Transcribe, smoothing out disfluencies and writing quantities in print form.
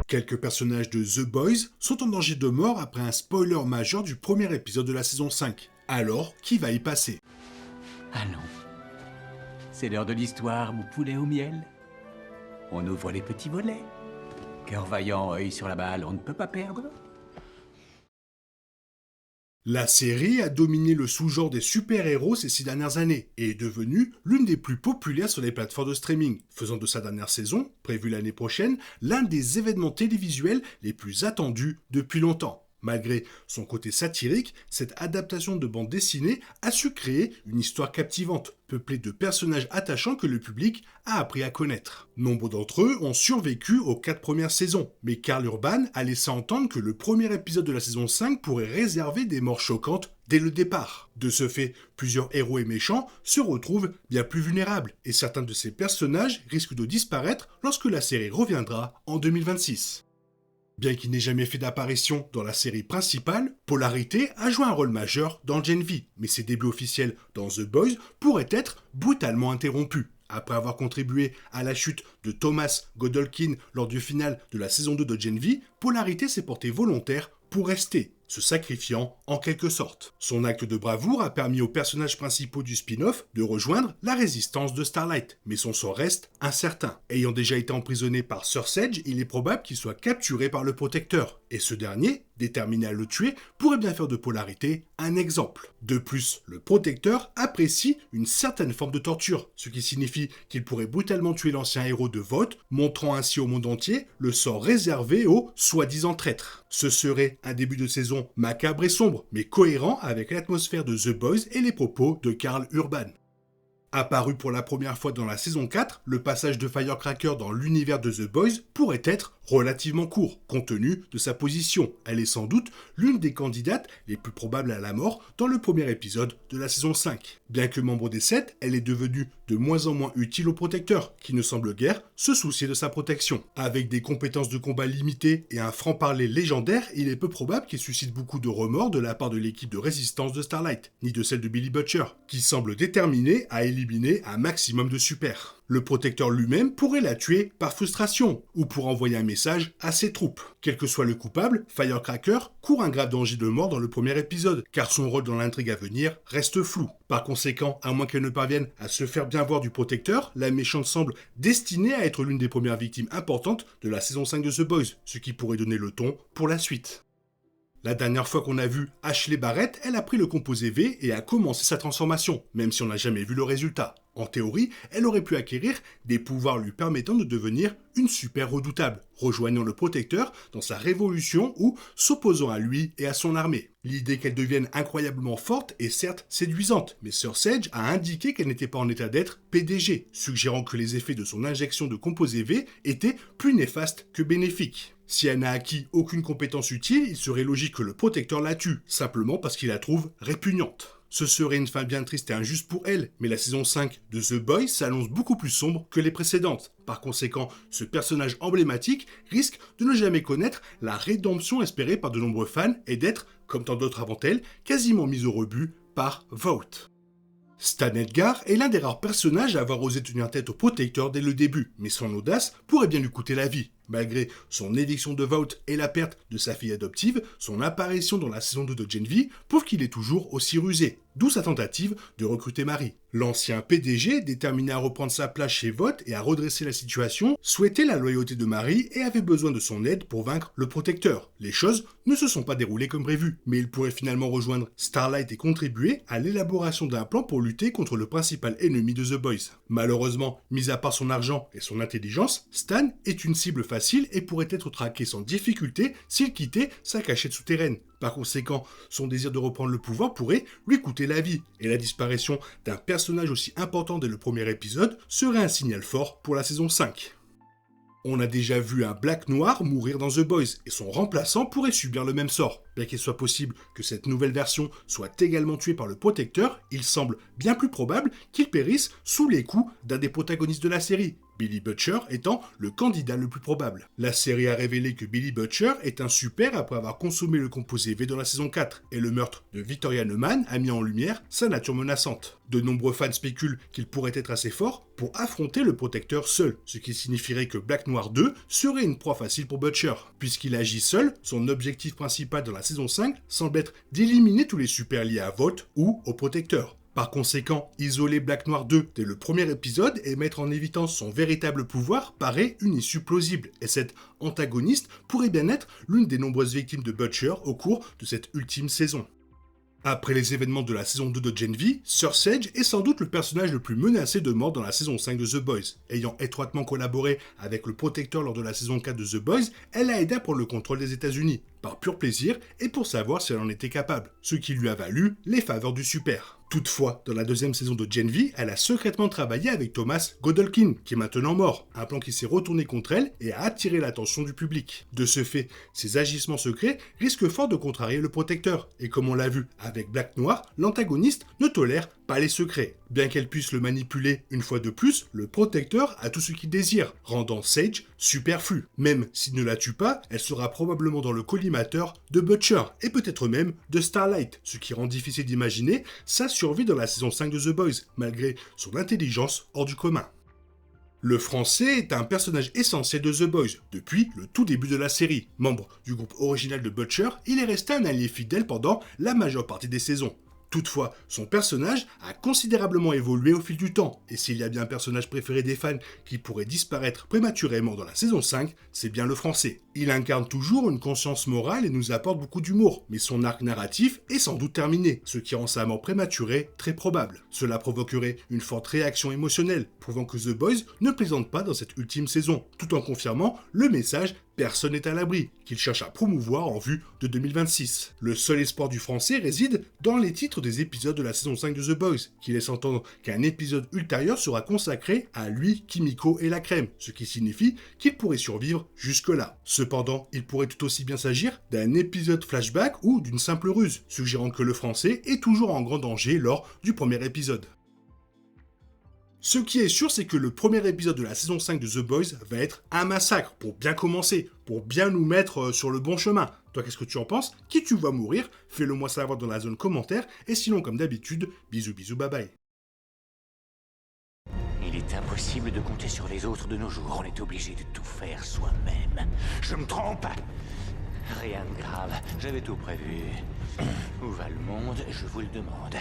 Quelques personnages de The Boys sont en danger de mort après un spoiler majeur du premier épisode de la saison 5. Alors, qui va y passer? Allons. C'est l'heure de l'histoire, mon poulet au miel. On ouvre les petits volets. Cœur vaillant, œil sur la balle, on ne peut pas perdre. La série a dominé le sous-genre des super-héros ces 6 dernières années et est devenue l'une des plus populaires sur les plateformes de streaming, faisant de sa dernière saison, prévue l'année prochaine, l'un des événements télévisuels les plus attendus depuis longtemps. Malgré son côté satirique, cette adaptation de bande dessinée a su créer une histoire captivante, peuplée de personnages attachants que le public a appris à connaître. Nombre d'entre eux ont survécu aux 4 premières saisons, mais Karl Urban a laissé entendre que le premier épisode de la saison 5 pourrait réserver des morts choquantes dès le départ. De ce fait, plusieurs héros et méchants se retrouvent bien plus vulnérables, et certains de ces personnages risquent de disparaître lorsque la série reviendra en 2026. Bien qu'il n'ait jamais fait d'apparition dans la série principale, Polarité a joué un rôle majeur dans Gen V, mais ses débuts officiels dans The Boys pourraient être brutalement interrompus. Après avoir contribué à la chute de Thomas Godolkin lors du final de la saison 2 de Gen V, Polarité s'est porté volontaire pour rester, se sacrifiant en quelque sorte. Son acte de bravoure a permis aux personnages principaux du spin-off de rejoindre la résistance de Starlight, mais son sort reste incertain. Ayant déjà été emprisonné par Sir Sedge, il est probable qu'il soit capturé par le Protecteur, et ce dernier, déterminé à le tuer, pourrait bien faire de Polarité un exemple. De plus, le Protecteur apprécie une certaine forme de torture, ce qui signifie qu'il pourrait brutalement tuer l'ancien héros de Vought, montrant ainsi au monde entier le sort réservé aux soi-disant traîtres. Ce serait un début de saison macabre et sombre, mais cohérent avec l'atmosphère de The Boys et les propos de Karl Urban. Apparu pour la première fois dans la saison 4, le passage de Firecracker dans l'univers de The Boys pourrait être relativement court, compte tenu de sa position. Elle est sans doute l'une des candidates les plus probables à la mort dans le premier épisode de la saison 5. Bien que membre des 7, elle est devenue de moins en moins utile au Protecteur, qui ne semble guère se soucier de sa protection. Avec des compétences de combat limitées et un franc-parler légendaire, il est peu probable qu'il suscite beaucoup de remords de la part de l'équipe de résistance de Starlight, ni de celle de Billy Butcher, qui semble déterminé à éliminer un maximum de super. Le Protecteur lui-même pourrait la tuer par frustration, ou pour envoyer un message à ses troupes. Quel que soit le coupable, Firecracker court un grave danger de mort dans le premier épisode, car son rôle dans l'intrigue à venir reste flou. Par conséquent, à moins qu'elle ne parvienne à se faire bien voir du Protecteur, la méchante semble destinée à être l'une des premières victimes importantes de la saison 5 de The Boys, ce qui pourrait donner le ton pour la suite. La dernière fois qu'on a vu Ashley Barrett, elle a pris le composé V et a commencé sa transformation, même si on n'a jamais vu le résultat. En théorie, elle aurait pu acquérir des pouvoirs lui permettant de devenir une super redoutable, rejoignant le Protecteur dans sa révolution ou s'opposant à lui et à son armée. L'idée qu'elle devienne incroyablement forte est certes séduisante, mais Sir Sedge a indiqué qu'elle n'était pas en état d'être PDG, suggérant que les effets de son injection de composé V étaient plus néfastes que bénéfiques. Si elle n'a acquis aucune compétence utile, il serait logique que le Protecteur la tue, simplement parce qu'il la trouve répugnante. Ce serait une fin bien triste et injuste pour elle, mais la saison 5 de The Boys s'annonce beaucoup plus sombre que les précédentes. Par conséquent, ce personnage emblématique risque de ne jamais connaître la rédemption espérée par de nombreux fans et d'être, comme tant d'autres avant elle, quasiment mis au rebut par Vought. Stan Edgar est l'un des rares personnages à avoir osé tenir tête au Protecteur dès le début, mais son audace pourrait bien lui coûter la vie. Malgré son éviction de Vought et la perte de sa fille adoptive, son apparition dans la saison 2 de Gen V prouve qu'il est toujours aussi rusé, d'où sa tentative de recruter Marie. L'ancien PDG, déterminé à reprendre sa place chez Vought et à redresser la situation, souhaitait la loyauté de Marie et avait besoin de son aide pour vaincre le Protecteur. Les choses ne se sont pas déroulées comme prévu, mais il pourrait finalement rejoindre Starlight et contribuer à l'élaboration d'un plan pour lutter contre le principal ennemi de The Boys. Malheureusement, mis à part son argent et son intelligence, Stan est une cible facile et pourrait être traqué sans difficulté s'il quittait sa cachette souterraine. Par conséquent, son désir de reprendre le pouvoir pourrait lui coûter la vie, et la disparition d'un personnage aussi important dès le premier épisode serait un signal fort pour la saison 5. On a déjà vu un Black Noir mourir dans The Boys, et son remplaçant pourrait subir le même sort. Bien qu'il soit possible que cette nouvelle version soit également tuée par le Protecteur, il semble bien plus probable qu'il périsse sous les coups d'un des protagonistes de la série. Billy Butcher étant le candidat le plus probable. La série a révélé que Billy Butcher est un super après avoir consommé le composé V dans la saison 4, et le meurtre de Victoria Neumann a mis en lumière sa nature menaçante. De nombreux fans spéculent qu'il pourrait être assez fort pour affronter le protecteur seul, ce qui signifierait que Black Noir 2 serait une proie facile pour Butcher. Puisqu'il agit seul, son objectif principal dans la saison 5 semble être d'éliminer tous les super liés à Vought ou au protecteur. Par conséquent, isoler Black Noir 2 dès le premier épisode et mettre en évidence son véritable pouvoir paraît une issue plausible, et cet antagoniste pourrait bien être l'une des nombreuses victimes de Butcher au cours de cette ultime saison. Après les événements de la saison 2 de Gen V, Sir Sage est sans doute le personnage le plus menacé de mort dans la saison 5 de The Boys. Ayant étroitement collaboré avec le protecteur lors de la saison 4 de The Boys, elle a aidé à prendre le contrôle des États-Unis, par pur plaisir et pour savoir si elle en était capable, ce qui lui a valu les faveurs du super. Toutefois, dans la deuxième saison de Gen V, elle a secrètement travaillé avec Thomas Godolkin, qui est maintenant mort, un plan qui s'est retourné contre elle et a attiré l'attention du public. De ce fait, ses agissements secrets risquent fort de contrarier le protecteur, et comme on l'a vu avec Black Noir, l'antagoniste ne tolère pas les secrets. Bien qu'elle puisse le manipuler une fois de plus, le protecteur a tout ce qu'il désire, rendant Sage superflue. Même s'il ne la tue pas, elle sera probablement dans le collimateur de Butcher, et peut-être même de Starlight, ce qui rend difficile d'imaginer sa survie dans la saison 5 de The Boys, malgré son intelligence hors du commun. Le français est un personnage essentiel de The Boys, depuis le tout début de la série. Membre du groupe original de Butcher, il est resté un allié fidèle pendant la majeure partie des saisons. Toutefois, son personnage a considérablement évolué au fil du temps, et s'il y a bien un personnage préféré des fans qui pourrait disparaître prématurément dans la saison 5, c'est bien le français. Il incarne toujours une conscience morale et nous apporte beaucoup d'humour, mais son arc narratif est sans doute terminé, ce qui rend sa mort prématurée très probable. Cela provoquerait une forte réaction émotionnelle, prouvant que The Boys ne plaisante pas dans cette ultime saison, tout en confirmant le message personne n'est à l'abri, qu'il cherche à promouvoir en vue de 2026. Le seul espoir du français réside dans les titres des épisodes de la saison 5 de The Boys, qui laissent entendre qu'un épisode ultérieur sera consacré à lui, Kimiko et la crème, ce qui signifie qu'il pourrait survivre jusque-là. Cependant, il pourrait tout aussi bien s'agir d'un épisode flashback ou d'une simple ruse, suggérant que le français est toujours en grand danger lors du premier épisode. Ce qui est sûr, c'est que le premier épisode de la saison 5 de The Boys va être un massacre, pour bien commencer, pour bien nous mettre sur le bon chemin. Toi, qu'est-ce que tu en penses? Qui tu vois mourir? Fais-le moi savoir dans la zone commentaire, et sinon, comme d'habitude, bisous bisous, bye bye. Il est impossible de compter sur les autres de nos jours, on est obligé de tout faire soi-même. Je me trompe? Rien de grave, j'avais tout prévu. Où va le monde, je vous le demande.